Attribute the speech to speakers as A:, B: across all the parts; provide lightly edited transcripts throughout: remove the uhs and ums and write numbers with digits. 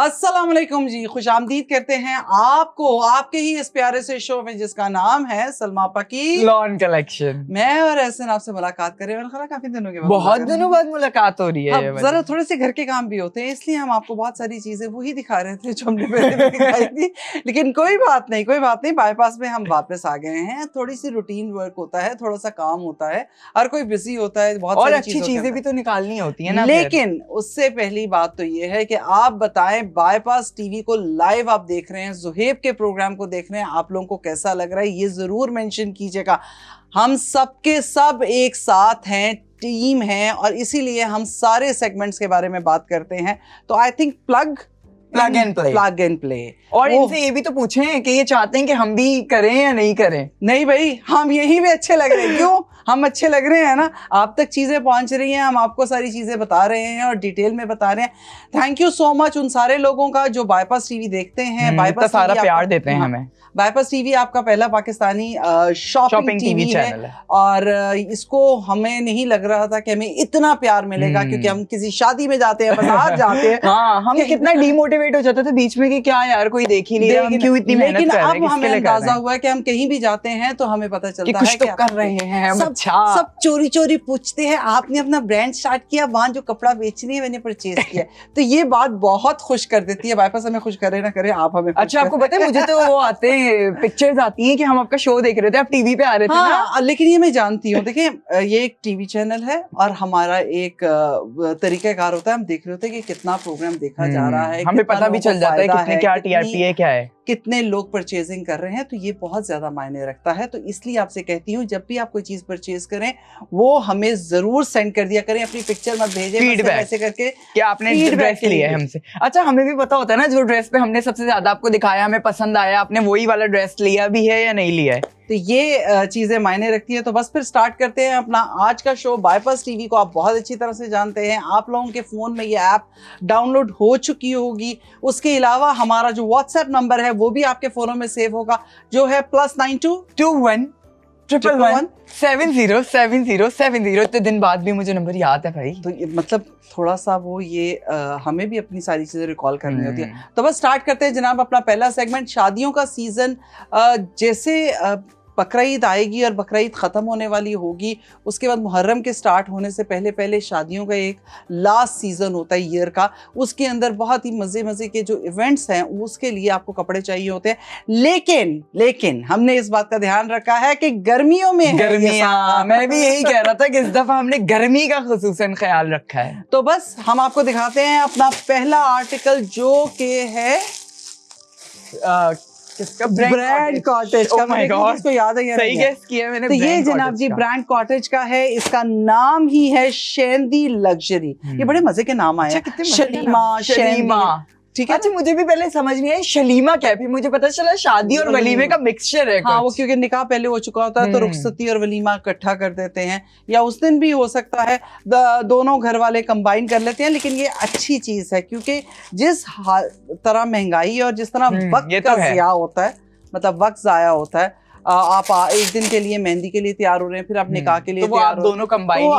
A: अस्सलाम वालेकुम जी, खुशामदीद करते हैं आपको आपके ही इस प्यारे से शो में जिसका नाम है सलमा पकी
B: लॉन कलेक्शन।
A: मैं और एहसन आपसे मुलाकात कर रहे हैं। काफी दिनों के बाद
B: बहुत दिनों बाद मुलाकात हो रही है।
A: जरा थोड़े से घर के काम भी होते हैं, इसलिए हम आपको बहुत सारी चीजें वही दिखा रहे थे जो हमने पहले भी दिखाई थी। लेकिन कोई बात नहीं, बाईपास में हम वापस आ गए हैं। थोड़ी सी रूटीन वर्क होता है, थोड़ा सा काम होता है, हर कोई बिजी होता है, बहुत
B: और
A: सारी
B: अच्छी चीजें भी तो निकालनी होती है ना।
A: लेकिन उससे पहली बात तो ये है कि आप बताएं, बाईपास टीवी को लाइव आप देख रहे हैं, ज़ुहैब के प्रोग्राम को देख रहे हैं, आप लोगों को कैसा लग रहा है ये जरूर मेंशन कीजिएगा। हम सबके सब एक साथ हैं, टीम है, और इसीलिए हम सारे सेगमेंट्स के बारे में बात करते हैं। तो I think plug and play.
B: और इनसे ये भी तो पूछें कि ये चाहते हैं कि हम भी करें या नहीं करें।
A: नहीं भाई, हम यहीं भी अच्छे लग रहे हैं। क्यों हम अच्छे लग रहे हैं ना, आप तक चीजें पहुंच रही हैं, हम आपको सारी चीजें बता रहे हैं और डिटेल में बता रहे हैं। थैंक यू सो मच उन सारे लोगों का जो बाईपास टीवी देखते हैं,
B: बाईपास सारा प्यार देते हैं हमें।
A: बाईपास टीवी आपका पहला पाकिस्तानी शॉपिंग टीवी
B: चैनल है,
A: और इसको हमें नहीं लग रहा था कि हमें इतना प्यार मिलेगा, क्योंकि हम किसी शादी में जाते हैं, बाजार जाते हैं।
B: हाँ, हम कितना डिमोटिवेट हो जाते थे बीच में कि क्या यार कोई देख ही नहीं रहा, हम क्यों इतनी मेहनत कर रहे हैं।
A: लेकिन अब हमें अंदाजा हुआ है कि हम कहीं भी जाते हैं तो हमें पता चलता है
B: कि कर रहे हैं हम।
A: सब चोरी चोरी पूछते हैं, आपने अपना ब्रांड स्टार्ट किया, वहां जो कपड़ा बेचनी है मैंने परचेज किया। तो ये बात बहुत खुश कर देती है। बाईपास हमें खुश करे ना करे, आप हमें।
B: अच्छा, आपको पता है मुझे तो वो आते हैं पिक्चर्स आती हैं कि हम आपका शो देख रहे थे, आप टीवी पे आ रहे थे ना।
A: लेकिन ये मैं जानती हूँ, देखिए ये एक टीवी चैनल है और हमारा एक तरीकाकार होता है, हम देख रहे होते हैं कि कितना प्रोग्राम देखा जा रहा है,
B: हमें पता भी चल जाता है कितने क्या टीआरपी है, क्या है,
A: कितने लोग परचेजिंग कर रहे हैं। तो ये बहुत ज्यादा मायने रखता है। तो इसलिए आपसे कहती हूँ, जब भी आप कोई चीज परचेज करें वो हमें जरूर सेंड कर दिया करें, अपनी पिक्चर मत भेजें,
B: फीडबैक
A: ऐसे करके
B: कि आपने ड्रेस लिया है हमसे। अच्छा, हमें भी पता होता है ना जो ड्रेस पे हमने सबसे ज्यादा आपको दिखाया, हमें पसंद आया, आपने वही वाला ड्रेस लिया भी है या नहीं लिया है।
A: तो ये चीजें मायने रखती है। तो बस फिर स्टार्ट करते हैं अपना आज का शो। बाईपास टीवी को आप बहुत अच्छी तरह से जानते हैं, आप लोगों के फोन में ये ऐप डाउनलोड हो चुकी होगी। उसके अलावा हमारा जो व्हाट्सएप नंबर है वो भी आपके फोनों में सेव होगा, जो है +9221 111 707070। इतने दिन बाद भी मुझे नंबर याद है भाई। तो मतलब थोड़ा सा वो ये हमें भी अपनी सारी चीजें रिकॉल करनी होती है। तो बस स्टार्ट करते हैं जनाब अपना पहला सेगमेंट। शादियों का सीजन जैसे बकरा ईद आएगी और बकरा ईद ख़त्म होने वाली होगी, उसके बाद मुहर्रम के स्टार्ट होने से पहले पहले शादियों का एक लास्ट सीज़न होता है ईयर का। उसके अंदर बहुत ही मज़े के जो इवेंट्स हैं उसके लिए आपको कपड़े चाहिए होते हैं। लेकिन हमने इस बात का ध्यान रखा है कि गर्मियों में
B: मैं भी यही कह रहा था कि इस दफ़ा हमने गर्मी का खुसूसन ख्याल रखा है।
A: तो बस हम आपको दिखाते हैं अपना पहला आर्टिकल, जो कि है ब्रांड कॉटेज का। इसको याद है,
B: सही गेस किया मैंने।
A: तो ये जनाब जी ब्रांड कॉटेज का है। इसका नाम ही है शेंदी लग्जरी। ये बड़े मजे के नाम आए, शलीमा, ठीक है।
B: अच्छा, मुझे भी पहले समझ नहीं आई शलीमा क्या है, फिर मुझे पता चला शादी और वलीमे का मिक्सचर है।
A: हाँ, वो क्योंकि निकाह पहले हो चुका होता है तो रुखसती और वलीमा इकट्ठा कर देते हैं, या उस दिन भी हो सकता है, दोनों घर वाले कंबाइन कर लेते हैं। लेकिन ये अच्छी चीज है क्योंकि जिस तरह महंगाई और जिस तरह वक्त का ज़िया होता है, मतलब वक्त ज़ाया होता है, आप एक दिन के लिए मेहंदी के लिए तैयार हो रहे हैं, फिर आप निकाह के लिए
B: तैयार हो, दोनों कंबाइन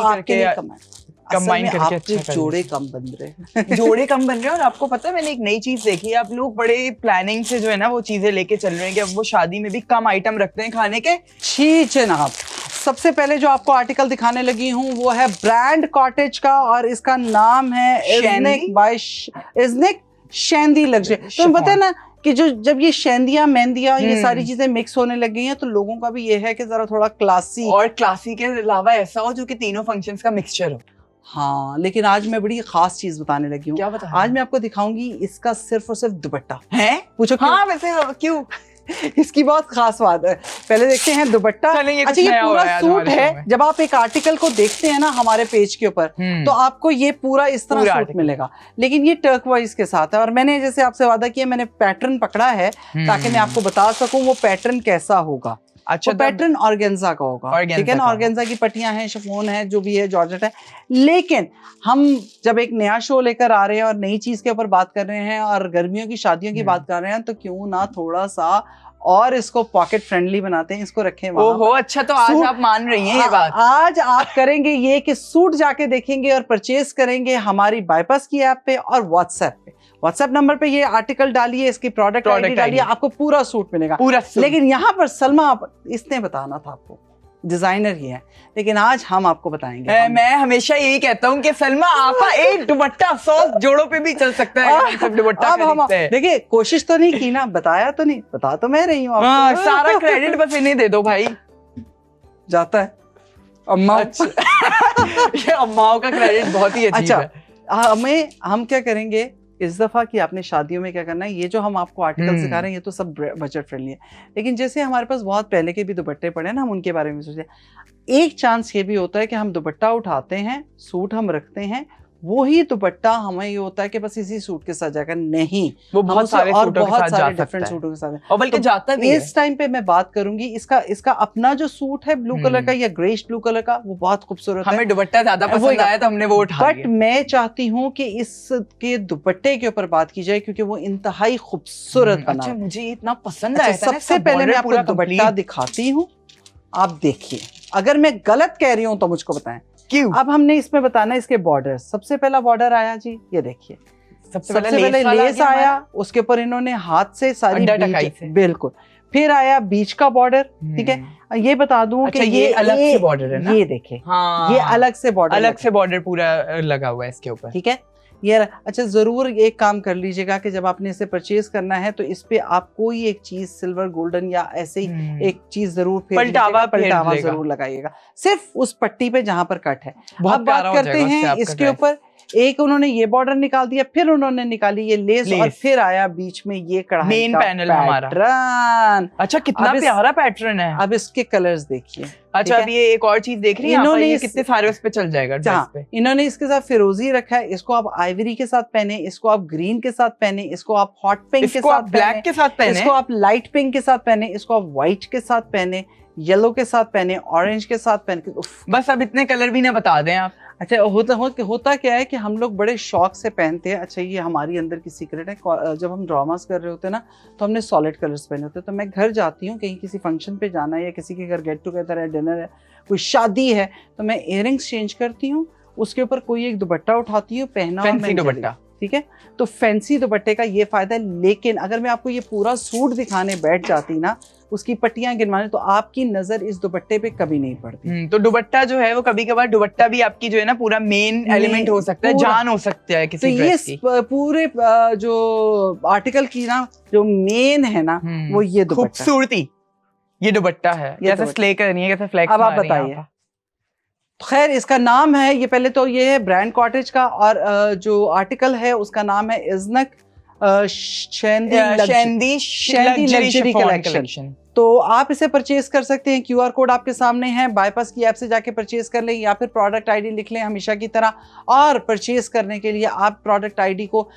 B: करके
A: अच्छा जोड़े कम बन रहे
B: जोड़े कम बन रहे हैं। और आपको पता है मैंने एक नई चीज देखी है, आप लोग बड़े प्लानिंग से जो है ना वो चीजें लेके चल रहे हैं कि अब वो शादी में भी कम आइटम रखते हैं खाने के।
A: जी जनाब, सबसे पहले जो आपको आर्टिकल दिखाने लगी हूँ वो है ब्रांड कॉटेज का, और इसका नाम है इज़निक शेंदी लग्जरी। तो पता है ना कि जब ये शेंदियां मेहंदियां ये सारी चीजें मिक्स होने लग गई हैं, तो लोगों का भी ये है कि जरा थोड़ा क्लासी,
B: और क्लासी के अलावा ऐसा हो जो कि तीनों फंक्शंस का मिक्सचर हो।
A: हाँ, लेकिन आज मैं बड़ी खास चीज बताने लगी हूँ।
B: क्या बता?
A: आज मैं आपको दिखाऊंगी इसका सिर्फ और सिर्फ दुपट्टा
B: है।
A: पूछो क्यों?
B: हाँ, वैसे क्यों?
A: इसकी बहुत खास बात है। पहले देखते हैं दुपट्टा। अच्छा, ये पूरा सूट है। जब आप एक आर्टिकल को देखते हैं ना हमारे पेज के ऊपर, तो आपको ये पूरा इस तरह सूट मिलेगा, लेकिन ये टर्कवाइज के साथ है। और मैंने जैसे आपसे वादा किया, मैंने पैटर्न पकड़ा है ताकि मैं आपको बता सकूं वो पैटर्न कैसा होगा। अच्छा, तो पैटर्न ऑर्गेन्जा का होगा, ठीक है ना। ऑर्गेन्जा की पट्टियां हैं, शिफॉन है, जो भी है, जॉर्जेट है। लेकिन हम जब एक नया शो लेकर आ रहे हैं और नई चीज के ऊपर बात कर रहे हैं और गर्मियों की शादियों की बात कर रहे हैं, तो क्यों ना थोड़ा सा और इसको पॉकेट फ्रेंडली बनाते हैं, इसको रखें वहां।
B: ओहो, अच्छा, तो आज आप मान रही हैं ये बात।
A: आज आप करेंगे ये कि सूट जाके देखेंगे और परचेज करेंगे हमारी बाईपास की ऐप पे और व्हाट्सएप पे। व्हाट्सएप नंबर पे ये आर्टिकल डालिए, इसकी प्रोडक्ट आईडी डालिए, आपको पूरा सूट मिलेगा
B: पूरा सूट।
A: लेकिन यहाँ पर सलमा इसने बताना था आपको, डिजाइनर ही है, लेकिन आज हम आपको बताएंगे।
B: मैं हमेशा यही कहता हूँ कि सलमा आपका एक दुपट्टा 100 जोड़ों पे भी चल सकता है। सब दुपट्टा
A: अब हम देखिए कोशिश तो नहीं की ना, बताया तो नहीं, बता तो मैं रही हूँ आपको।
B: सारा क्रेडिट बस इन्हें दे दो भाई।
A: जाता है अम्मा।
B: ये अम्माओं का क्रेडिट बहुत ही अजीब है।
A: हम क्या करेंगे इस दफा कि आपने शादियों में क्या करना है, ये जो हम आपको आर्टिकल सिखा रहे हैं ये तो सब बजट फ्रेंडली है, लेकिन जैसे हमारे पास बहुत पहले के भी दुपट्टे पड़े हैं ना, हम उनके बारे में सोचते हैं। एक चांस ये भी होता है कि हम दुपट्टा उठाते हैं, सूट हम रखते हैं, वही दुपट्टा हमें ये होता है कि बस इसी सूट के साथ जाकर नहीं,
B: वो बहुत सारे
A: और
B: सूटों
A: बहुत
B: के साथ
A: सारे
B: जा
A: डिफरेंट
B: सकता है।
A: सूटों के साथ
B: और बल्कि जाता भी है।
A: इस टाइम पे मैं बात करूंगी इसका अपना जो सूट है ब्लू कलर का या ग्रेश ब्लू कलर का, वो बहुत खूबसूरत है।
B: हमें दुपट्टा ज्यादा पसंद आया तो हमने वो उठा लिया।
A: बट मैं चाहती हूँ कि इसके दुपट्टे के ऊपर बात की जाए क्योंकि वो इंतहाई खूबसूरत बना।
B: अच्छा, मुझे इतना पसंद आया था।
A: सबसे पहले मैं आपको दुपट्टा दिखाती हूँ, आप देखिए, अगर मैं गलत कह रही हूँ तो मुझको बताएं।
B: क्यों?
A: अब हमने इसमें बताना है इसके बॉर्डर। सबसे पहला बॉर्डर आया जी, ये देखिए, सबसे पहले लेस आया, उसके ऊपर इन्होंने हाथ से सारी बिल्कुल, फिर आया बीच का बॉर्डर। ठीक है, ये बता दूं कि ये
B: अलग से बॉर्डर है ना,
A: ये देखे, ये अलग से बॉर्डर
B: पूरा लगा हुआ है इसके ऊपर।
A: ठीक है, ये अच्छा, जरूर एक काम कर लीजिएगा कि जब आपने इसे परचेज करना है तो इस पे आप कोई एक चीज सिल्वर गोल्डन या ऐसे ही एक चीज जरूर पलटावा जरूर लगाइएगा, सिर्फ उस पट्टी पे जहां पर कट है। अब बात करते हैं इसके ऊपर, एक उन्होंने ये बॉर्डर निकाल दिया, फिर उन्होंने निकाली ये लेस और फिर आया बीच में ये कढ़ाई
B: मेन
A: का
B: पैनल पैटर्न। अच्छा, कितना प्यारा पैटर्न है।
A: अब इसके कलर्स देखिए।
B: अच्छा, अब ये एक और चीज देख रही हैं इन्होंने, ये कितने सारे उस पे चल जाएगा ड्रेस पे।
A: इन्होंने इसके साथ फिरोजी रखा है, इसको आप आइवरी के साथ पहने, इसको आप ग्रीन के साथ पहने, इसको आप हॉट पिंक के साथ,
B: ब्लैक के साथ पहने,
A: इसको आप लाइट पिंक के साथ पहने, इसको आप व्हाइट के साथ पहने, येलो के साथ पहने, ऑरेंज के साथ पहने।
B: बस अब इतने कलर भी ना बता दें आप।
A: अच्छा, होता क्या है कि हम लोग बड़े शौक से पहनते हैं। अच्छा, ये हमारी अंदर की सीक्रेट है, जब हम ड्रामास कर रहे होते हैं ना तो हमने सॉलिड कलर्स पहने होते हैं। तो मैं घर जाती हूँ, कहीं किसी फंक्शन पे जाना है या किसी के घर गेट टुगेदर है, डिनर है, कोई शादी है, तो मैं इयररिंग्स चेंज करती हूँ, उसके ऊपर कोई एक दुपट्टा उठाती हूँ, पहना
B: फैंसी दुपट्टा।
A: ठीक है, तो फैंसी दुपट्टे का ये फायदा है। लेकिन अगर मैं आपको ये पूरा सूट दिखाने बैठ जाती ना, उसकी पट्टियां गिनवाने, तो आपकी नजर इस दुपट्टे पे कभी नहीं पड़ती।
B: तो दुपट्टा जो है वो कभी कभार दुपट्टा भी आपकी जो है ना पूरा मेन एलिमेंट हो सकता है, जान हो सकता है किसी ड्रेस की।
A: तो ये पूरे जो आर्टिकल की ना जो मेन है ना वो ये दुपट्टा,
B: खूबसूरती ये दुपट्टा है। कैसे स्ले करनी है, कैसे फ्लेक्स।
A: अब आप बताइए। खैर, इसका नाम है, ये पहले तो ये है ब्रांड कॉटेज का, और जो आर्टिकल है उसका नाम है इज़नक शैंदी लग्जरी कलेक्शन। तो आप इसे परचेज कर सकते हैं, QR कोड आपके सामने है, बाईपास की ऐप से जाके परचेज कर लें या फिर प्रोडक्ट आईडी लिख लें हमेशा की तरह। और परचेज करने के लिए आप प्रोडक्ट आईडी को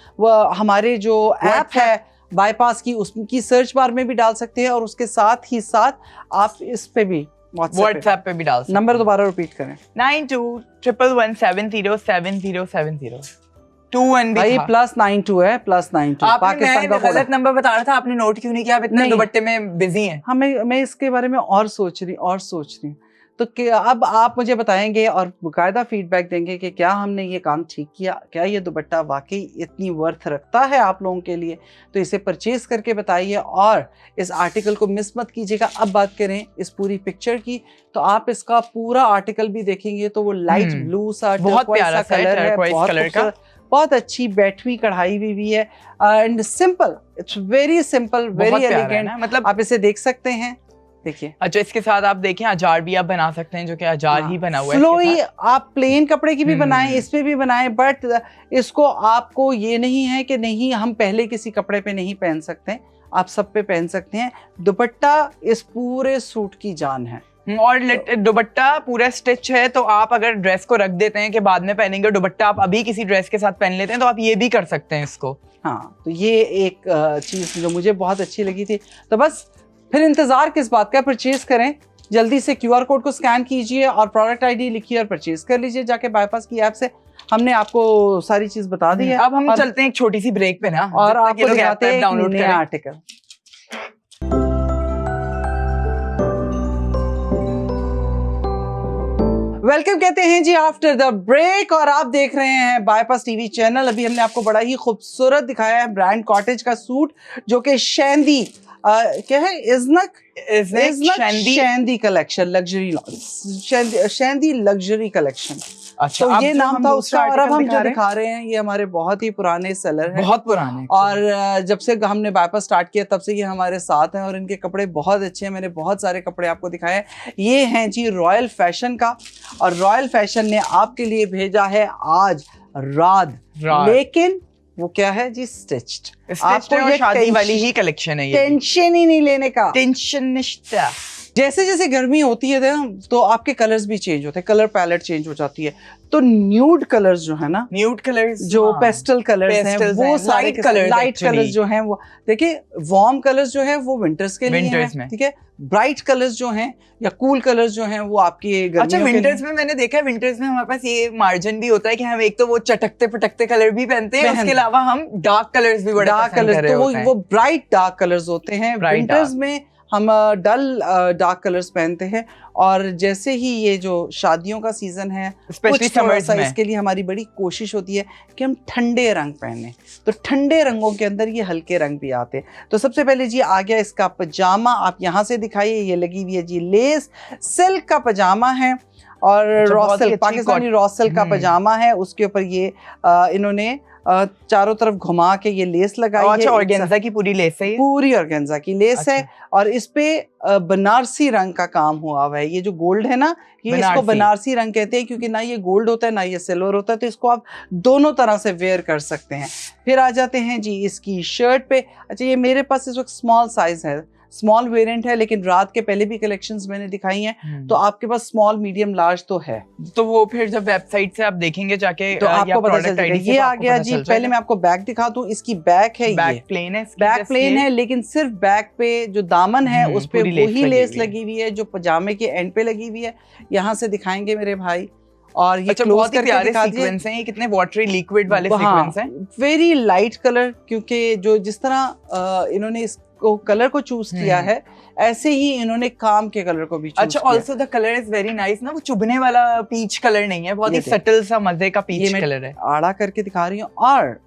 A: हमारे जो ऐप है बाईपास की, उसकी सर्च बार में भी डाल सकते हैं, और उसके साथ ही साथ आप इस पे भी
B: व्हाट्सएप पे भी डाल सकते हैं।
A: नंबर दोबारा रिपीट करें,
B: 9211707070। 2
A: भाई +92 है, +92
B: पाकिस्तान का गलत नंबर बता रहा था, आपने नोट क्यों नहीं किया? आप इतने दुपट्टे में बिजी हैं।
A: हाँ, मैं इसके बारे में और सोच रही हूँ। तो अब आप मुझे बताएंगे और बाकायदा फीडबैक देंगे कि क्या हमने ये काम ठीक किया, क्या ये दुपट्टा वाकई इतनी वर्थ रखता है आप लोगों के लिए। तो इसे परचेज करके बताइए और इस आर्टिकल को मिस मत कीजिएगा। अब बात करें इस पूरी पिक्चर की, तो आप इसका पूरा आर्टिकल भी देखेंगे तो वो लाइट ब्लू सा
B: बहुत प्यारा कलर है,
A: बहुत अच्छी बैठवी कढ़ाई भी है, and simple, it's very simple, very elegant.
B: मतलब
A: आप इसे देख सकते हैं, देखिए।
B: अच्छा, इसके साथ आप देखें अजार भी आप बना सकते हैं, जो कि अजार ही बना हुआ है।
A: फ्लोई आप प्लेन कपड़े की भी बनाएं, इस पे भी बनाएं, बट इसको आपको ये नहीं है कि नहीं हम पहले किसी कपड़े पे नहीं पहन सकते, आप सब पे पहन सकते हैं। दुपट्टा इस पूरे सूट की जान है,
B: और दुपट्टा पूरा स्टिच है, तो आप अगर ड्रेस को रख देते हैं कि बाद में पहनेंगे, दुपट्टा आप अभी किसी ड्रेस के साथ पहन लेते हैं, तो आप ये भी कर सकते हैं इसको।
A: हाँ, तो ये एक चीज़ जो मुझे बहुत अच्छी लगी थी। तो बस फिर इंतजार किस बात का, परचेज करें, जल्दी से QR कोड को स्कैन कीजिए और प्रोडक्ट आईडी लिखिए और परचेज कर लीजिए जाके बाईपास की ऐप से। हमने आपको सारी चीज बता दी है।
B: अब हम चलते हैं एक छोटी सी ब्रेक पे ना,
A: और आपको दिखाते हैं डाउनलोड करें आर्टिकल। वेलकम कहते हैं जी आफ्टर द ब्रेक, और आप देख रहे हैं बायपास टीवी चैनल। अभी हमने आपको बड़ा ही खूबसूरत दिखाया है ब्रांड कॉटेज का सूट, जो कि शैंदी क्या है, शैंदी कलेक्शन, लग्जरी शैंदी लग्जरी कलेक्शन।
B: अच्छा,
A: तो ये नाम था उसका, और अब हम जो दिखा रहे हैं ये हमारे बहुत ही पुराने सेलर हैं,
B: बहुत पुराने,
A: और जब से हमने बायपास स्टार्ट किया तब से ये हमारे साथ हैं, और इनके कपड़े बहुत अच्छे हैं। मैंने बहुत सारे कपड़े आपको दिखाए हैं। ये हैं जी रॉयल फैशन का, और रॉयल फैशन ने आपके लिए भेजा है आज रात, लेकिन वो क्या है जी, स्टिच्ड।
B: आपको ये शादी वाली ही कलेक्शन है, ये
A: टेंशन ही नहीं लेने का,
B: टेंशन नहीं।
A: जैसे जैसे गर्मी होती है ना तो आपके कलर्स भी चेंज होते हैं, कलर पैलेट चेंज हो जाती है। तो न्यूड कलर्स जो है ना,
B: न्यूड कलर्स
A: जो पेस्टल कलर्स हैं, वो सारे लाइट कलर्स जो हैं, वो देखिए वार्म कलर्स जो है वो विंटर्स के लिए हैं, ठीक है। ब्राइट कलर्स जो हैं या कूल कलर्स जो हैं वो आपकी गर्मियों
B: अच्छा, विंटर्स में मैंने देखा है, विंटर्स में हमारे पास ये मार्जिन भी होता है कि हम एक तो वो चटकते पटकते कलर भी पहनते हैं, उसके अलावा हम डार्क कलर्स भी बड़े
A: डार्क कलर्स, तो वो ब्राइट डार्क कलर्स होते हैं। विंटर्स में हम डल डार्क कलर्स पहनते हैं, और जैसे ही ये जो शादियों का सीजन है,
B: स्पेशली समर्स में,
A: इसके लिए हमारी बड़ी कोशिश होती है कि हम ठंडे रंग पहने। तो ठंडे रंगों के अंदर ये हल्के रंग भी आते हैं। तो सबसे पहले जी आ गया इसका पजामा, आप यहाँ से दिखाइए, ये लगी हुई है जी लेस, सिल्क का पजामा है, और raw silk, Pakistani raw silk का पजामा है। उसके ऊपर ये इन्होंने चारों तरफ घुमा के ये लेस लगाई है।
B: अच्छा, ऑर्गेन्जा की पूरी लेस है,
A: पूरी ऑर्गेन्जा की लेस है, और इस पे बनारसी रंग का काम हुआ हुआ है। ये जो गोल्ड है ना, ये इसको बनारसी रंग कहते हैं, क्योंकि ना ये गोल्ड होता है ना ये सिल्वर होता है, तो इसको आप दोनों तरह से वेयर कर सकते हैं। फिर आ जाते हैं जी इसकी शर्ट पे। अच्छा, ये मेरे पास इस वक्त स्मॉल साइज है, स्मॉल वेरिएंट है, लेकिन रात के पहले भी कलेक्शंस मैंने दिखाई हैं, तो आपके पास स्मॉल मीडियम लार्ज तो है।
B: तो वो फिर जब वेबसाइट से आप देखेंगे जाके
A: तो आपको पता चल जाएगा। ये आ गया जी, पहले मैं आपको बैक दिखा दूं। इसकी बैक है,
B: बैक प्लेन है,
A: बैक प्लेन है, लेकिन सिर्फ बैक पे जो दामन है उस पे वही लेस लगी हुई है जो पजामे के एंड पे लगी हुई है। यहाँ से दिखाएंगे मेरे भाई, और ये
B: बहुत ही प्यारे सीक्वेंस हैं, ये कितने वाटरी लिक्विड वाले सीक्वेंस हैं,
A: वेरी लाइट कलर, क्योंकि जो जिस तरह इन्होंने को कलर को चूज किया है, ऐसे ही इन्होंने काम के कलर को भी चूज
B: किया। Also the colour is very nice ना, वो चुभने वाला पीच कलर नहीं है, बहुत ही सटल सा मजे का पीच कलर है।
A: आड़ा करके दिखा रही हूँ।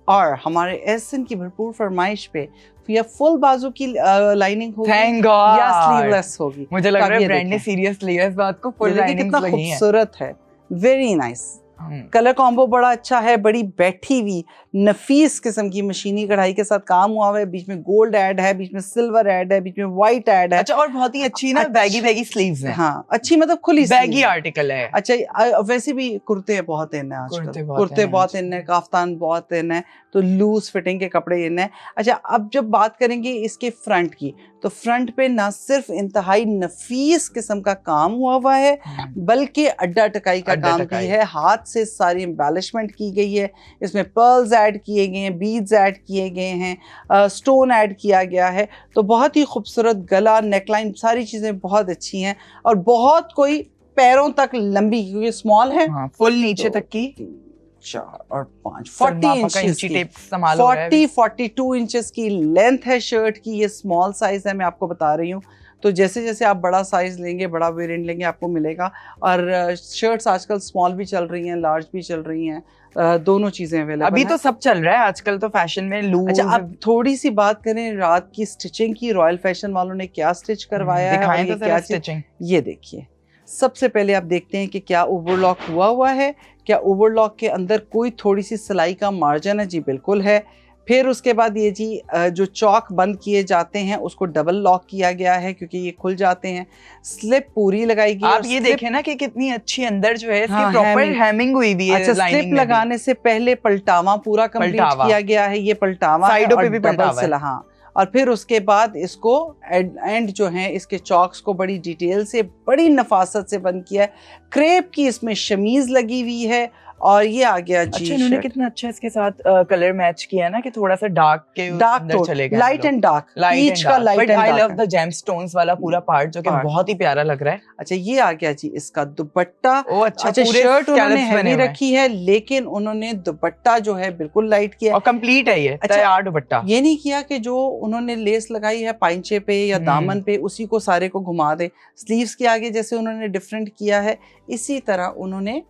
A: और हमारे एसन की भरपूर फरमाइश पे या फुल बाजू की लाइनिंग होगी,
B: थैंक गॉड,
A: या स्लीवलेस होगी।
B: मुझे लग रहा है ब्रांड ने सीरियस लिया इस बात को, फुल लाइनिंग लगी है,
A: खूबसूरत है, वेरी नाइस। कलर कॉम्बो बड़ा अच्छा है, बड़ी बैठी हुई नफीस किस्म की मशीनी कढ़ाई के साथ काम हुआ है। बीच में गोल्ड ऐड है, बीच में सिल्वर ऐड है, बीच में व्हाइट ऐड है।
B: अच्छा, और बहुत ही अच्छी ना बैगी स्लीव्स हैं।
A: हाँ, अच्छी मतलब खुली
B: बैगी आर्टिकल है।
A: अच्छा, वैसे भी कुर्ते बहुत इन है आजकल, कुर्ते बहुत इन है, काफ्तान बहुत इन है, तो लूज फिटिंग के कपड़े इन है। अच्छा, अब जब बात करेंगे इसके फ्रंट की, तो फ्रंट पे ना सिर्फ इंतहाई नफीस किस्म का काम हुआ है, बल्कि अड्डा टकाई का काम भी है। हाथ से सारी एम्बेलिशमेंट की गई है, इसमें पर्ल्स ऐड किए गए हैं, बीड्स ऐड किए गए हैं, स्टोन ऐड किया गया है। तो बहुत ही खूबसूरत गला, नेकलाइन, सारी चीज़ें बहुत अच्छी हैं, और बहुत कोई पैरों तक लंबी, क्योंकि स्मॉल है,
B: फुल नीचे तक की
A: 4 और 5 42 इंचेस की लेंथ है शर्ट की। ये स्मॉल साइज है, मैं आपको बता रही हूँ। तो जैसे जैसे आप बड़ा साइज लेंगे, बड़ा वेरिएंट लेंगे, आपको मिलेगा। और शर्ट्स आजकल स्मॉल भी चल रही हैं, लार्ज भी चल रही हैं, दोनों चीजें अवेलेबल
B: अभी तो सब चल रहा है आजकल तो फैशन में लूज।
A: अच्छा, अब थोड़ी सी बात करें रात की स्टिचिंग की, रॉयल फैशन वालों ने क्या स्टिच करवाया है,
B: तो क्या स्टिचिंग,
A: ये देखिए। सबसे पहले आप देखते हैं कि क्या ओवरलॉक हुआ है, क्या ओवरलॉक के अंदर कोई थोड़ी सी सिलाई का मार्जिन है, जी बिल्कुल है। फिर उसके बाद ये जी जो चौक बंद किए जाते हैं उसको डबल लॉक किया गया है, क्योंकि ये खुल जाते हैं। स्लिप पूरी लगाई गई।
B: आप ये देखें ना कि कितनी अच्छी अंदर जो है इसकी प्रॉपर हैमिंग हुई हुई है।
A: अच्छा, स्लिप लगाने से पहले पलटावा पूरा कंप्लीट किया गया है। ये पलटावा
B: साइडों पे भी पलटावा है।
A: हाँ, और फिर उसके बाद इसको एंड जो है इसके चॉक्स को बड़ी डिटेल से, बड़ी नफासत से बंद किया है। क्रेप की इसमें शमीज लगी हुई है, और ये आ गया जी।
B: अच्छा, इन्होंने कितना अच्छा इसके साथ कलर मैच किया है ना, कि थोड़ा सा डार्क के अंदर चलेगा,
A: लाइट एंड डार्क, ईच का light and dark.
B: I love the gemstones वाला पूरा पार्ट, जो कि बहुत ही प्यारा लग रहा है।
A: अच्छा, ये आ गया जी इसका दुपट्टा।
B: अच्छा,
A: शर्ट उन्होंने हैवी रखी है, लेकिन उन्होंने दुपट्टा जो है बिल्कुल लाइट किया,
B: और कंप्लीट है ये तैयार दुपट्टा।
A: ये नहीं किया कि जो उन्होंने लेस लगाई है पाइंचे पे या दामन पे, उसी को सारे को घुमा दे। स्लीव्स के आगे जैसे उन्होंने डिफरेंट किया है, इसी तरह उन्होंने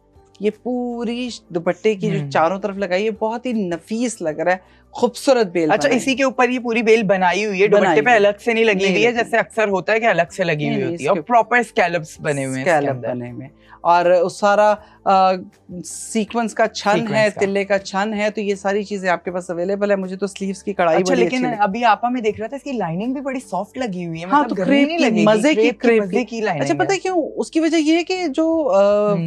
A: ये पूरी दुपट्टे की जो चारों तरफ लगाई है, बहुत ही नफीस लग रहा है, खूबसूरत बेल।
B: अच्छा, इसी के ऊपर ये पूरी बेल बनाई हुई है, दुपट्टे पे अलग से नहीं लगी हुई है जैसे अक्सर होता है कि अलग से लगी हुई होती है, और प्रॉपर स्कैलप्स बने हुए हैं,
A: स्कैलप बने हुए, और उस सारा सीक्वेंस का छन है, तिल्ले का छन है, तो ये सारी चीजें आपके पास अवेलेबल है। मुझे तो स्लीव्स की कढ़ाई बड़ी
B: लेकिन अभी आपा में देख रहा था इसकी लाइनिंग भी बड़ी सॉफ्ट लगी हुई है,
A: हाँ, तो क्रेप नहीं लगेगी, मजे की क्रेप की लाइनिंग। अच्छा, पता है क्यों? उसकी वजह ये है कि जो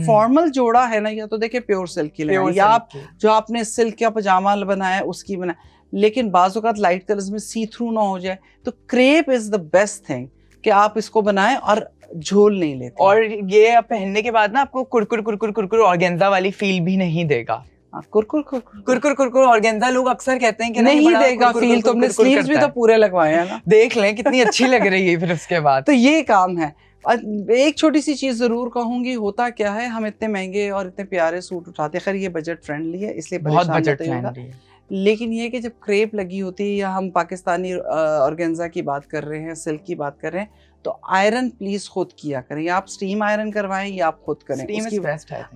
A: फॉर्मल जोड़ा है ना, या तो देखिए प्योर सिल्क की लगाई, या आप जो आपने सिल्क का पजामा बनाया उसकी बनाया, लेकिन बाज़ औक़ात लाइट कलर्स में सी थ्रू ना हो जाए, तो crepe is the best thing कि आप इसको बनाएं और झोल नहीं लेते,
B: और ये पहनने के बाद ना आपको कुरकुर कुरकुर कुरकुर ऑर्गेन्जा वाली फील भी नहीं देगा।
A: कुरकुर
B: कुरकुर ऑर्गेन्जा लोग अक्सर कहते हैं कि
A: नहीं देगा फील, तो अपने स्लीव्स भी तो पूरे लगवाए हैं ना।
B: देख लें कितनी अच्छी लग रही है फिर उसके बाद।
A: तो ये काम है। एक छोटी सी चीज जरूर कहूंगी, होता क्या है, हम इतने महंगे और इतने प्यारे सूट उठाते, खैर ये बजट फ्रेंडली है इसलिए
B: बहुत बजट फ्रेंडली है,
A: लेकिन ये कि जब क्रेप लगी होती है, या हम पाकिस्तानी ऑर्गेन्जा की बात कर रहे हैं, सिल्क की बात कर रहे हैं, तो आयरन प्लीज खुद किया करें, या आप स्टीम आयरन करवाएं या आप खुद करें।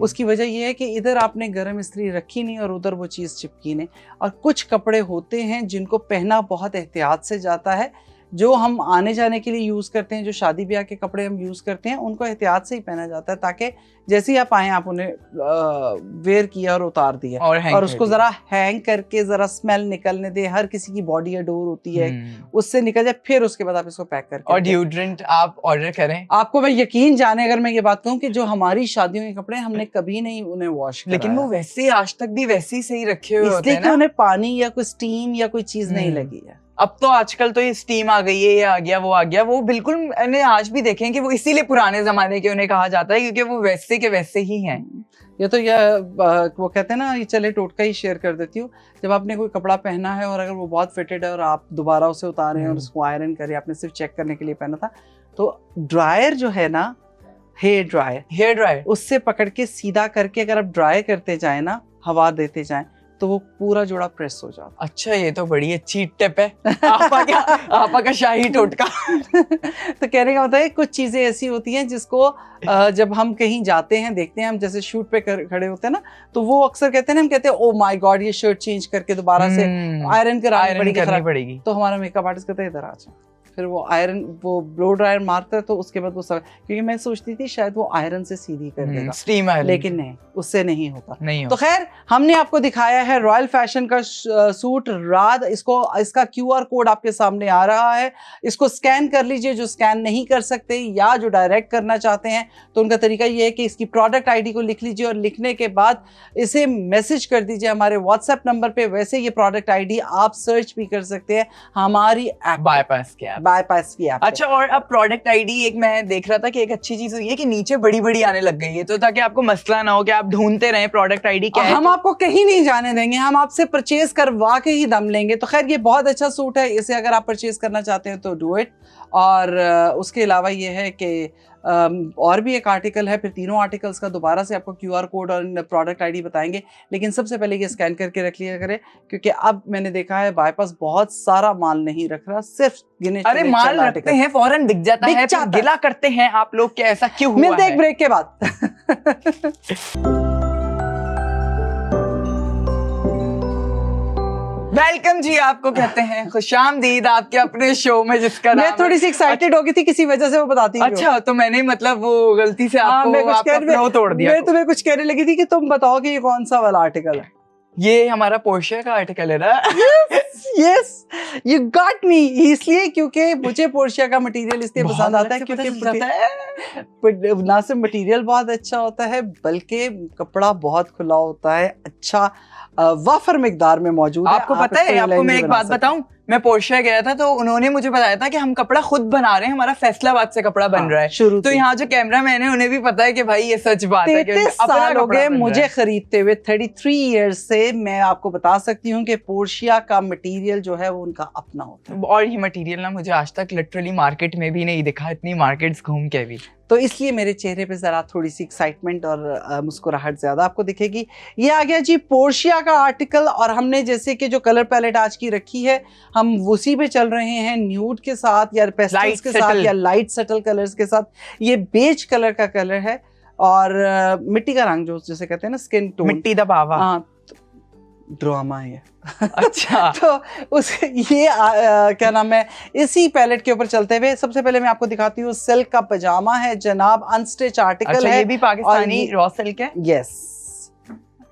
A: उसकी वजह यह है कि इधर आपने गर्म इस्त्री रखी नहीं और उधर वो चीज़ चिपकी नहीं। और कुछ कपड़े होते हैं जिनको पहना बहुत एहतियात से जाता है, जो हम आने जाने के लिए यूज़ करते हैं, जो शादी ब्याह के कपड़े हम यूज़ करते हैं, उनको एहतियात से ही पहना जाता है, ताकि जैसे ही आप आए आप उन्हें वेयर किया और उतार दिया, और उसको ज़रा हैंग करके ज़रा स्मेल निकलने दे। हर किसी की बॉडी अडोर होती है, उससे निकल जाए, फिर उसके बाद आप इसको पैक करके,
B: और डिओड्रेंट आप ऑर्डर करें।
A: आपको मैं यकीन जाने अगर मैं ये बात कहूँ कि जो हमारी शादियों के कपड़े हमने कभी नहीं उन्हें वॉश किया,
B: लेकिन वो वैसे आज तक भी वैसे ही सही रखे हुए होते हैं
A: ना, उन्हें पानी या कोई स्टीम या कोई चीज़ नहीं लगी है।
B: अब तो आजकल तो ये स्टीम आ गई है, ये आ गया वो आ गया, वो बिल्कुल मैंने आज भी देखे हैं कि वो इसीलिए पुराने जमाने के उन्हें कहा जाता है, क्योंकि वो वैसे के वैसे ही हैं।
A: ये तो वो कहते हैं ना, ये चले टोटका ही शेयर कर देती हूँ। जब आपने कोई कपड़ा पहना है और अगर वो बहुत फिटेड है और आप दोबारा उसे उतारें और उसको आयरन करें, आपने सिर्फ चेक करने के लिए पहना था, तो ड्रायर जो है ना, हेयर ड्रायर, उससे पकड़ के सीधा करके अगर आप ड्राई करते जाए ना, हवा देते जाए, तो वो पूरा जोड़ा प्रेस हो जाता।
B: अच्छा, ये तो बड़ी अच्छी टिप है आपा का शाही टोटका।
A: तो कहने का मतलब है कुछ चीजें ऐसी होती हैं जिसको जब हम कहीं जाते हैं, देखते हैं, हम जैसे शूट पे खड़े होते हैं ना, तो वो अक्सर कहते हैं ना, हम कहते हैं ओ माय गॉड ये शर्ट चेंज करके दोबारा से आयरन करनी पड़ेगी। तो हमारा मेकअप आर्टिस्ट कहता है इधर आ जाओ, फिर वो आयरन, वो ब्लो ड्रायर मारता है, तो उसके बाद वो सब, क्योंकि मैं सोचती थी शायद वो आयरन से सीधी कर देगा,
B: स्टीम आयरन,
A: लेकिन नहीं, उससे नहीं होता। तो खैर हमने आपको दिखाया है रॉयल फैशन का सूट रात। इसका QR कोड आपके सामने आ रहा है, इसको स्कैन कर लीजिए। जो स्कैन नहीं कर सकते या जो डायरेक्ट करना चाहते हैं, तो उनका तरीका ये है कि इसकी प्रोडक्ट ID को लिख लीजिए और लिखने के बाद इसे मैसेज कर दीजिए हमारे WhatsApp नंबर पे। वैसे ये प्रोडक्ट ID आप सर्च भी कर सकते हैं हमारी ऐप, बायपास की ऐप।
B: अच्छा, और अब प्रोडक्ट ID एक मैं देख रहा था कि एक अच्छी चीज हुई है कि नीचे बड़ी बड़ी आने लग गई है, तो ताकि आपको मसला ना हो कि आप ढूंढते रहें प्रोडक्ट ID क्या है।
A: हम आपको कहीं नहीं जाने देंगे, हम आपसे परचेज करवा के ही दम लेंगे। तो खैर ये बहुत अच्छा सूट है, इसे अगर आप परचेज करना चाहते हैं तो डू इट। और उसके अलावा ये है कि और भी एक आर्टिकल है, फिर तीनों आर्टिकल्स का दोबारा से आपको QR कोड और प्रोडक्ट ID बताएंगे, लेकिन सबसे पहले ये स्कैन करके रख लिया करें, क्योंकि अब मैंने देखा है बायपास बहुत सारा माल नहीं रख रहा, सिर्फ गिने
B: अरे माल रखते हैं फौरन बिक जाता है, गिला करते हैं आप लोग कि ऐसा क्यों हुआ है।
A: मिलते एक ब्रेक के बाद।
B: वेलकम जी, आपको कहते हैं खुशामदीद आपके अपने शो में, जिसका
A: मैं थोड़ी सी एक्साइटेड हो गई थी किसी वजह से, वो बताती हूँ।
B: अच्छा, तो मैंने मतलब वो गलती से आपको तोड़ दिया।
A: मैं तुम्हें कुछ कहने लगी थी कि तुम बताओ कि ये कौन सा वाला आर्टिकल है।
B: ये हमारा पोर्शिया का आर्टिकल है ना।
A: Yes, you got me. इसलिए क्योंकि मुझे पोर्शिया का मटेरियल इसलिए पसंद आता है क्योंकि ना सिर्फ मटेरियल बहुत अच्छा होता है, बल्कि कपड़ा बहुत खुला होता है, अच्छा वाफर मिकदार में मौजूद है।
B: आपको पता है, आपको मैं एक बात बताऊं, मैं पोर्शिया गया था तो उन्होंने मुझे बताया था कि हम कपड़ा खुद बना रहे हैं, हमारा फैसलाबाद से कपड़ा बन रहा है शुरू। तो यहाँ जो कैमरा मैन है उन्हें भी पता है कि भाई ये सच बात है।
A: 33 साल हो गए मुझे खरीदते हुए, 33 इयर्स से। मैं आपको बता सकती हूँ कि पोर्शिया का मटेरियल जो है वो उनका अपना होता है,
B: और ये मटेरियल ना मुझे आज तक लिटरली मार्केट में भी नहीं दिखा, इतनी मार्केट्स घूम के भी।
A: तो इसलिए मेरे चेहरे पे जरा थोड़ी सी एक्साइटमेंट और मुस्कुराहट ज्यादा आपको दिखेगी। ये आ गया जी पोर्शिया का आर्टिकल, और हमने जैसे कि जो कलर पैलेट आज की रखी है, हम उसी पे चल रहे हैं, न्यूड के साथ या पेस्टल्स के साथ या लाइट सटल कलर्स के साथ। ये बेज कलर का कलर है, और मिट्टी का रंग जो जिसे कहते हैं ना स्किन टोन,
B: मिट्टी दा बावा।
A: हाँ, ड्रामा है।
B: अच्छा।
A: तो उस ये क्या नाम है, इसी पैलेट के ऊपर चलते हुए सबसे पहले मैं आपको दिखाती हूँ, सिल्क का पजामा है जनाब, अनस्टिच आर्टिकल
B: अच्छा,
A: है।
B: ये भी पाकिस्तानी रॉ सिल्क है।
A: यस,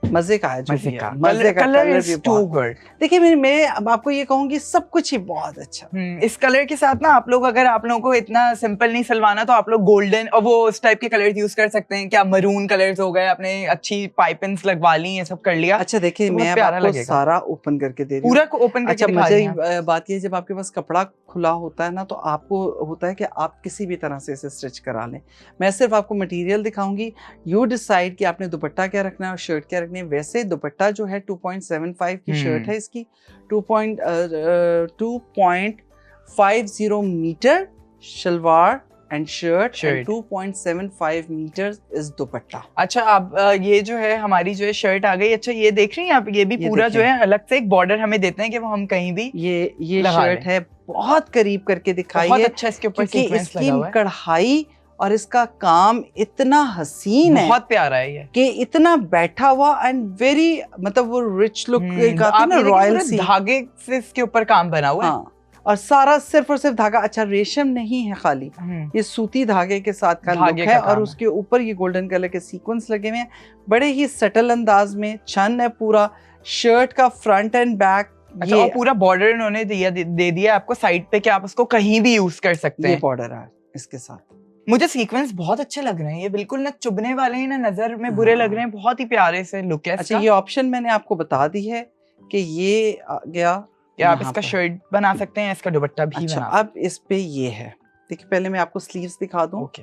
A: मजे का है,
B: मजे का
A: कलर
B: इज टू गुड।
A: देखिए मैं अब आपको ये कहूंगी सब कुछ ही बहुत अच्छा।
B: इस कलर के साथ ना आप लोग, अगर आप लोगों को इतना सिंपल नहीं सिलवाना तो आप लोग गोल्डन और वो उस टाइप के कलर्स यूज कर सकते हैं। क्या मरून कलर्स हो गए, आपने अच्छी पाइपिंग्स लगवा ली, ये सब कर लिया।
A: अच्छा देखिए, मैं अब आपको सारा ओपन करके दे रही हूँ,
B: पूरा ओपन करके।
A: अच्छा मुझे बात ये, जब आपके पास कपड़ा खुला होता है ना तो आपको होता है कि आप किसी भी तरह से इसे स्टिच करा लें। मैं सिर्फ आपको मटेरियल दिखाऊंगी, यू डिसाइड कि आपने दुपट्टा क्या रखना है और शर्ट क्या रखनी है। वैसे दुपट्टा जो है 2.75 की शर्ट है, इसकी 2.50 metre shalwar and shirt, 2.75 metre is dupatta.
B: अच्छा, अब ये जो है हमारी जो है शर्ट आ गई। अच्छा, ये देख रही हैं आप, ये भी पूरा जो है अलग से एक बॉर्डर हमें देते हैं कि वो हम कहीं भी
A: ये शर्ट है, बहुत करीब करके दिखाई है।
B: अच्छा, इसके ऊपर सीक्वेंस लगा हुआ है।
A: कढ़ाई और इसका काम इतना हसीन है,
B: बहुत प्यारा है ये,
A: कि इतना बैठा हुआ एंड वेरी, मतलब वो रिच लुक का ना, रॉयल सी
B: धागे से इसके ऊपर काम बना हुआ है।
A: हाँ, और सारा सिर्फ और सिर्फ धागा। अच्छा, रेशम नहीं है खाली, ये सूती धागे के साथ का लुक है और उसके ऊपर ये गोल्डन कलर के सीक्वेंस लगे हुए हैं, बड़े ही सटल अंदाज में। छन है पूरा, शर्ट का फ्रंट एंड बैक।
B: अच्छा, और पूरा बॉर्डर इन्होंने दे दिया आपको साइड पे कि आप उसको कहीं भी यूज कर सकते हैं।
A: ये बॉर्डर है इसके साथ।
B: मुझे सीक्वेंस बहुत अच्छे लग रहे हैं, ये बिल्कुल ना चुभने वाले हैं ना नजर में बुरे लग रहे हैं, बहुत ही प्यारे से लुक है।
A: अच्छा, ये ऑप्शन मैंने आपको बता दी है कि ये आ गया,
B: या आप इसका शर्ट बना सकते हैं, इसका दुपट्टा भी
A: अच्छा,
B: बना।
A: अब इस पे ये है, देखिए पहले मैं आपको स्लीव्स दिखा दूं।
B: ओके,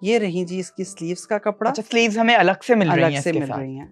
A: ये रही जी इसकी स्लीव्स का कपड़ा।
B: अच्छा, स्लीव्स हमें अलग से मिल रही हैं।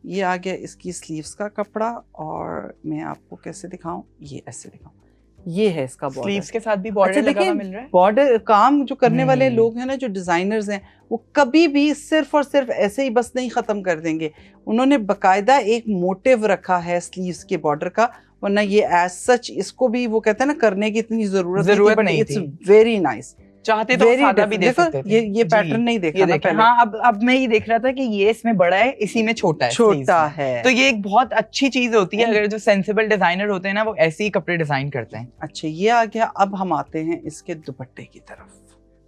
A: ये आ गया इसकी स्लीव्स का कपड़ा, और मैं आपको कैसे दिखाऊं, ये ऐसे दिखाऊं, ये है इसका बॉर्डर,
B: स्लीव्स के साथ भी बॉर्डर लगा हुआ मिल रहा है।
A: बॉर्डर काम जो करने वाले लोग हैं ना, जो डिजाइनर्स हैं, वो कभी भी सिर्फ और सिर्फ ऐसे ही बस नहीं खत्म कर देंगे, उन्होंने बकायदा एक मोटिव रखा है स्लीव्स के बॉर्डर का, वरना ये एज सच इसको भी वो कहते हैं ना करने की इतनी जरूरत नहीं थी। इट्स वेरी नाइस,
B: चाहते तो सादा भी दे सकते थे।
A: ये पैटर्न नहीं देखा ना पहले।
B: हाँ, अब मैं ये देख रहा था कि ये इसमें बड़ा है, इसी में छोटा है। तो ये एक बहुत अच्छी चीज होती है, अगर जो सेंसिबल डिजाइनर होते हैं ना, वो ऐसे ही कपड़े डिजाइन करते हैं।
A: अच्छा, ये आ गया। अब हम आते हैं इसके दुपट्टे की तरफ।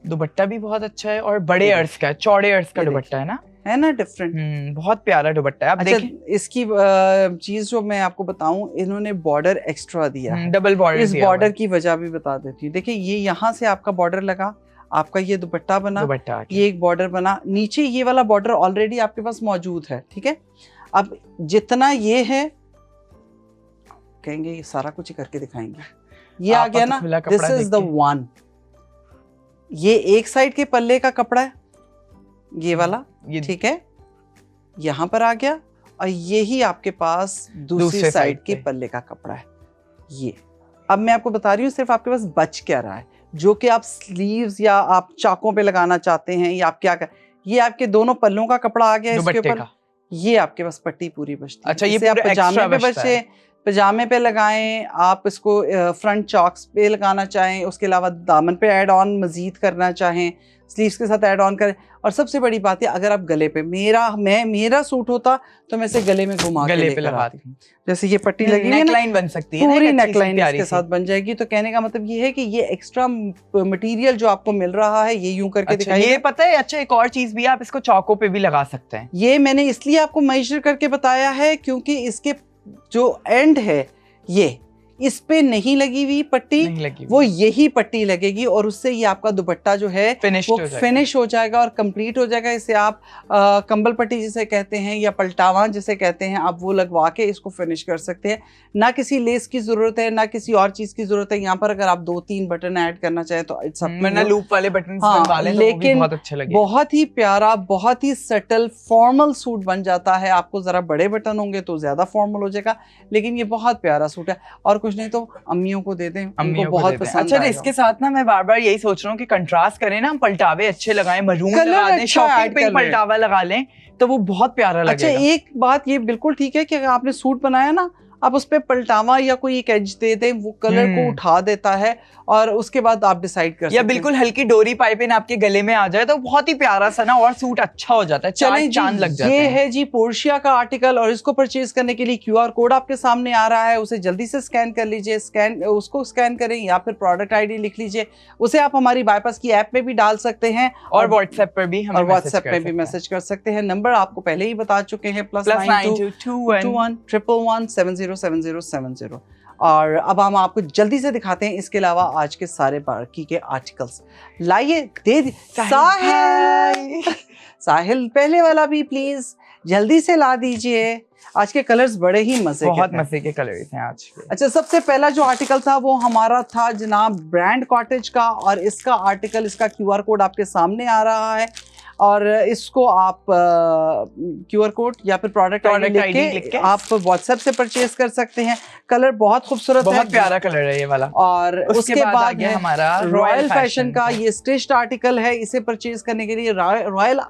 B: दुपट्टा भी बहुत अच्छा है और बड़े अर्ज का, चौड़े अर्ज का दुपट्टा है ना
A: डिफरेंट।
B: बहुत प्यारा दुपट्टा है। अब
A: अच्छा, इसकी चीज जो मैं आपको बताऊं, इन्होंने बॉर्डर एक्स्ट्रा दिया है,
B: डबल बॉर्डर।
A: इस बॉर्डर की वजह भी बता देती हूँ। देखिए, ये यहाँ से आपका बॉर्डर लगा, आपका ये दुपट्टा बना, ये एक बॉर्डर बना, नीचे ये वाला बॉर्डर ऑलरेडी आपके पास मौजूद है, ठीक है। अब जितना ये है, कहेंगे ये सारा कुछ ही करके दिखाएंगे, ये आ गया ना, दिस इज द वन। ये एक साइड के पल्ले का कपड़ा है, ये वाला, ठीक है, यहाँ पर आ गया, और यही आपके पास दूसरी साइड के पल्ले का कपड़ा है। ये अब मैं आपको बता रही हूँ सिर्फ आपके पास बच क्या रहा है, जो कि आप स्लीव्स या आप चाकों पे लगाना चाहते हैं, या आप क्या कर, ये आपके दोनों पल्लों का कपड़ा आ गया इसके ऊपर, ये आपके पास पट्टी पूरी बचती है।
B: अच्छा, ये
A: आप पजामे पे बचे, पजामे पे लगाएं, आप इसको फ्रंट चॉक्स पे लगाना चाहें, उसके अलावा दामन पे ऐड ऑन मजीद करना चाहें, स्लीव्स के साथ ऐड ऑन करें। और सबसे बड़ी बात है, अगर आप गले पे, मेरा सूट होता तो मैं इसे गले में घुमा के लेकर आती हूं, जैसे ये पट्टी लगी है,
B: नेकलाइन बन सकती है,
A: पूरी नेकलाइन इसके साथ बन जाएगी। तो कहने का मतलब ये है कि ये एक्स्ट्रा मटेरियल जो आपको मिल रहा है, ये यूं करके दिखाइए।
B: ये पता है, अच्छा एक और चीज भी है, आप इसको चौकों पे भी लगा सकते हैं।
A: ये मैंने इसलिए आपको मेजर करके बताया है क्योंकि इसके जो एंड है, ये इस पे नहीं लगी हुई पट्टी, वो यही पट्टी लगेगी, और उससे ये आपका दुपट्टा जो है वो फिनिश हो जाएगा और कंप्लीट हो जाएगा। इसे आप कंबल पट्टी जिसे कहते हैं, या पलटावा जिसे कहते हैं, आप वो लगवा के इसको फिनिश कर सकते हैं। ना किसी लेस की जरूरत है, ना किसी और चीज की जरूरत है। यहाँ पर अगर आप 2-3 बटन ऐड करना चाहें तो it's up to you,
B: loop वाले बटन बनवा लें,
A: लेकिन
B: बहुत अच्छे लगे।
A: बहुत ही प्यारा, बहुत ही सटल फॉर्मल सूट बन जाता है। आपको जरा बड़े बटन होंगे तो ज्यादा फॉर्मल हो जाएगा, लेकिन ये बहुत प्यारा सूट है। और कुछ नहीं तो अम्मियों को दे दें, उनको बहुत पसंद
B: अच्छा, इसके साथ ना मैं बार बार यही सोच रहा हूँ कि कंट्रास्ट करें ना, हम पलटावे अच्छे लगाएं, मरून लगा दें, शॉपिंग पिंक पलटावा लगा लें, तो वो बहुत प्यारा लगेगा।
A: अच्छा, एक बात ये बिल्कुल ठीक है कि अगर आपने सूट बनाया ना, आप उस पे पलटावा या कोई एक एज दे दें, वो कलर को उठा देता है और उसके बाद आप डिसाइड कर सकते हैं।
B: या बिल्कुल हल्की डोरी पाइपिंग आपके गले में आ जाए तो बहुत ही प्यारा सा ना और सूट अच्छा हो जाता है, चांद लग जाता है।
A: ये है जी पोर्शिया का आर्टिकल और इसको परचेज करने के लिए QR कोड आपके सामने आ रहा है, उसे जल्दी से स्कैन कर लीजिए, उसको स्कैन करें या फिर प्रोडक्ट ID लिख लीजिए, उसे आप हमारी बाईपास की ऐप में भी डाल सकते हैं
B: और व्हाट्सएप पर भी हमें
A: मैसेज कर सकते हैं। नंबर आपको पहले ही बता चुके हैं, +922121707070। और अब हम आपको जल्दी से दिखाते हैं इसके अलावा आज के सारे बाकी के आर्टिकल्स। लाइए दे साहिल पहले वाला भी प्लीज जल्दी से ला दीजिए। आज के कलर्स बड़े ही
B: बहुत मजे के कलर्स हैं आज के।
A: अच्छा, सबसे पहला जो आर्टिकल था वो हमारा था जनाब ब्रांड कॉटेज का, और इसका आर्टिकल, इसका QR कोड आपके सामने आ रहा है और इसको आप QR कोड या फिर प्रोडक्ट ID लिख के आप WhatsApp से परचेज कर सकते हैं। कलर बहुत खूबसूरत है,
B: बहुत प्यारा कलर है ये वाला। और
A: उसके बाद है
B: हमारा
A: रॉयल फैशन का ये स्टिच्ड आर्टिकल है। इसे परचेज करने के लिए रॉयल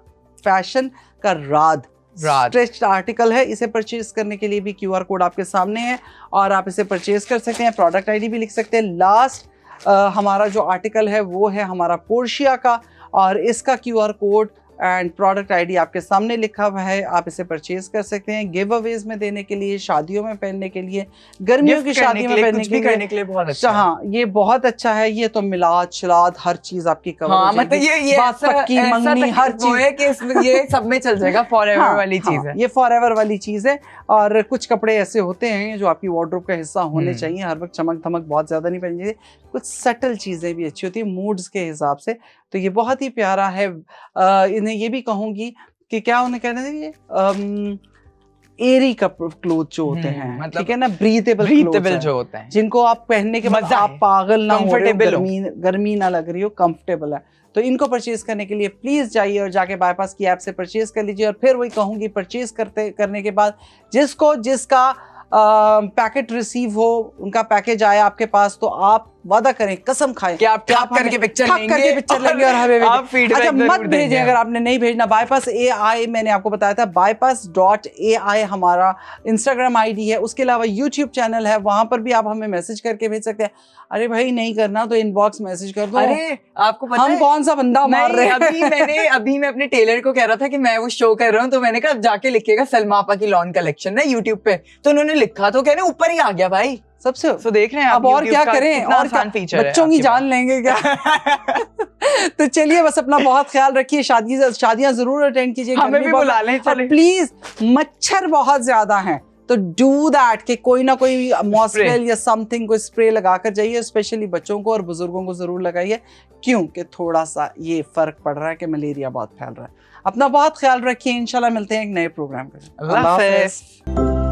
A: फैशन का स्ट्रेच्ड आर्टिकल है, इसे परचेज करने के लिए भी QR कोड आपके सामने है और आप इसे परचेज कर सकते हैं, प्रोडक्ट ID भी लिख सकते हैं। लास्ट हमारा जो आर्टिकल है वो है हमारा पोर्शिया का और इसका QR code and product ID आपके सामने लिखा हुआ है, आप इसे परचेज कर सकते हैं गिव अवेज में देने के लिए, शादियों में पहनने के लिए, गर्मियों की शादियों में पहनने के लिए बहुत अच्छा। हाँ, ये बहुत अच्छा है। ये तो मिलाद शिलाद हर चीज आपकी कवर हो जाएगी।
B: मतलब ये पक्की मंगनी हर चीज है कि ये सब में चल जाएगा, फॉरएवर वाली चीज है।
A: ये फॉरएवर वाली चीज है। और कुछ कपड़े ऐसे होते हैं जो आपकी वार्डरोब का हिस्सा होने चाहिए, हर वक्त चमक धमक बहुत ज्यादा नहीं पहननी चाहिए, कुछ सटल चीजें भी अच्छी होती है मूड्स के हिसाब से। तो ये बहुत ही प्यारा है। इन्हें ये भी कहूंगी कि क्या उन्हें कहना चाहिए, एरी क्लोथ जो होते हैं, मतलब ठीक है ना, ब्रीथेबल जो होते हैं, जिनको आप पहनने के बाद आप पागल ना हो, गर्मी ना लग रही हो, कंफर्टेबल है। तो इनको परचेज करने के लिए प्लीज जाइए और जाके बाईपास की ऐप से परचेज कर लीजिए। और फिर वही कहूंगी, परचेज करने के बाद जिसका पैकेट रिसीव हो, उनका पैकेज आया आपके पास, तो आप वादा करें, कसम खाएं कि आप करके पिक्चर लेंगे और हमें अच्छा मत भेजें अगर आपने नहीं भेजना। बाईपास AI मैंने आपको बताया था, bypass.ai हमारा Instagram ID है। उसके अलावा YouTube चैनल है, वहां पर भी आप हमें मैसेज करके भेज सकते हैं। अरे भाई नहीं करना तो इनबॉक्स मैसेज कर दो।
B: अरे आपको पता
A: हम कौन सा बंदा मार रहे हैं।
B: अभी मैं अपने टेलर को कह रहा था कि मैं वो शो कर रहा हूँ, तो मैंने कहा जाके लिखिएगा सलमा आपा की लॉन कलेक्शन है YouTube पे, तो उन्होंने लिखा, तो कह रहे ऊपर ही आ गया भाई सबसे। तो देख रहे हैं
A: अब और क्या करें, और बच्चों की जान लेंगे क्या। तो चलिए, बस अपना बहुत ख्याल रखिए, शादियां जरूर अटेंड कीजिए,
B: हमें भी बुला लें
A: प्लीज। मच्छर बहुत ज्यादा हैं तो डू दैट कि कोई ना कोई मॉस्किल या समथिंग कोई स्प्रे लगा कर जाइए, स्पेशली बच्चों को और बुजुर्गों को जरूर लगाइए, क्योंकि थोड़ा सा ये फर्क पड़ रहा है कि मलेरिया बहुत फैल रहा है। अपना बहुत ख्याल रखिए, इंशाल्लाह मिलते हैं एक नए प्रोग्राम पे।
B: अल्लाह हाफ़िज़।